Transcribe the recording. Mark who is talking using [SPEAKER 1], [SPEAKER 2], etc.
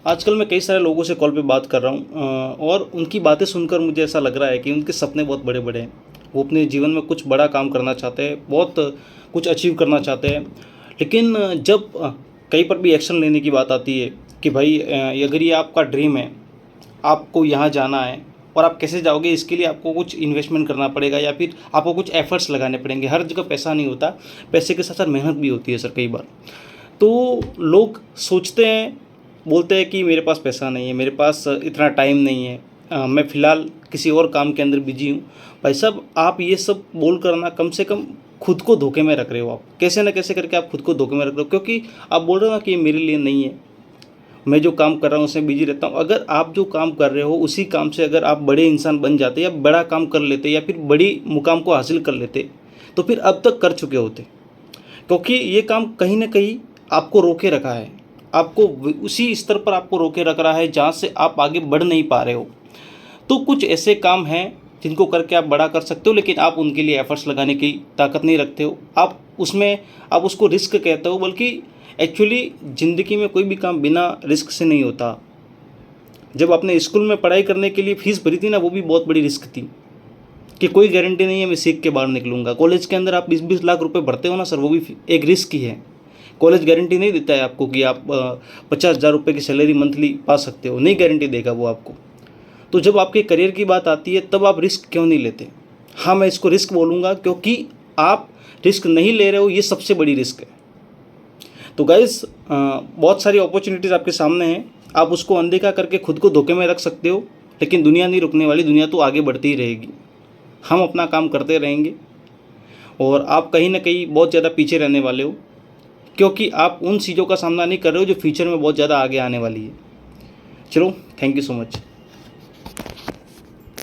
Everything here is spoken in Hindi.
[SPEAKER 1] आजकल मैं कई सारे लोगों से कॉल पे बात कर रहा हूँ और उनकी बातें सुनकर मुझे ऐसा लग रहा है कि उनके सपने बहुत बड़े-बड़े हैं। वो अपने जीवन में कुछ बड़ा काम करना चाहते हैं, बहुत कुछ अचीव करना चाहते हैं। लेकिन जब कहीं पर भी एक्शन लेने की बात आती है कि भाई अगर ये आपका ड्रीम है, आपको यहाँ जाना है और आप कैसे जाओगे इसके लिए आपको कुछ इन्वेस्टमेंट करना पड़ेगा या फिर आपको कुछ एफर्ट्स लगाने पड़ेंगे। हर जगह पैसा नहीं होता, पैसे के साथ-साथ मेहनत भी होती है सर कई बार। तो लोग सोचते हैं, बोलते हैं कि मेरे पास पैसा नहीं है, मेरे पास इतना टाइम नहीं है, मैं फ़िलहाल किसी और काम के अंदर बिज़ी हूँ। भाई साहब आप ये सब बोल कर ना कम से कम खुद को धोखे में रख रहे हो आप। कैसे न कैसे करके आप खुद को धोखे में रख रहे हो, क्योंकि आप बोल रहे हो ना कि ये मेरे लिए नहीं है, मैं जो काम कर रहा हूँ उसमें बिज़ी रहता हूँ। अगर आप जो काम कर रहे हो उसी काम से अगर आप बड़े इंसान बन जाते या बड़ा काम कर लेते या फिर बड़ी मुकाम को हासिल कर लेते, तो फिर अब तक कर चुके होते। क्योंकि ये काम कहीं न कहीं आपको रोके रखा है। आपको उसी स्तर पर आपको रोके रख रहा है जहाँ से आप आगे बढ़ नहीं पा रहे हो। तो कुछ ऐसे काम हैं जिनको करके आप बड़ा कर सकते हो, लेकिन आप उनके लिए एफ़र्ट्स लगाने की ताकत नहीं रखते हो। आप उसको रिस्क कहते हो, बल्कि एक्चुअली ज़िंदगी में कोई भी काम बिना रिस्क से नहीं होता। जब आपने स्कूल में पढ़ाई करने के लिए फ़ीस भरी थी ना, वो भी बहुत बड़ी रिस्क थी कि कोई गारंटी नहीं है मैं सीख के बाहर निकलूँगा। कॉलेज के अंदर आप 20-20 लाख रुपए भरते हो ना सर, वो भी एक रिस्क ही है। कॉलेज गारंटी नहीं देता है आपको कि आप 50,000 रुपये की सैलरी मंथली पा सकते हो, नहीं गारंटी देगा वो आपको। तो जब आपके करियर की बात आती है तब आप रिस्क क्यों नहीं लेते? हाँ, मैं इसको रिस्क बोलूँगा क्योंकि आप रिस्क नहीं ले रहे हो, ये सबसे बड़ी रिस्क है। तो गाइज़ बहुत सारी अपॉर्चुनिटीज़ आपके सामने हैं, आप उसको अनदेखा करके खुद को धोखे में रख सकते हो, लेकिन दुनिया नहीं रुकने वाली, दुनिया तो आगे बढ़ती ही रहेगी। हम अपना काम करते रहेंगे और आप कहीं न कहीं बहुत ज़्यादा पीछे रहने वाले हो, क्योंकि आप उन चीज़ों का सामना नहीं कर रहे हो जो फ्यूचर में बहुत ज़्यादा आगे आने वाली है। चलो, थैंक यू सो मच।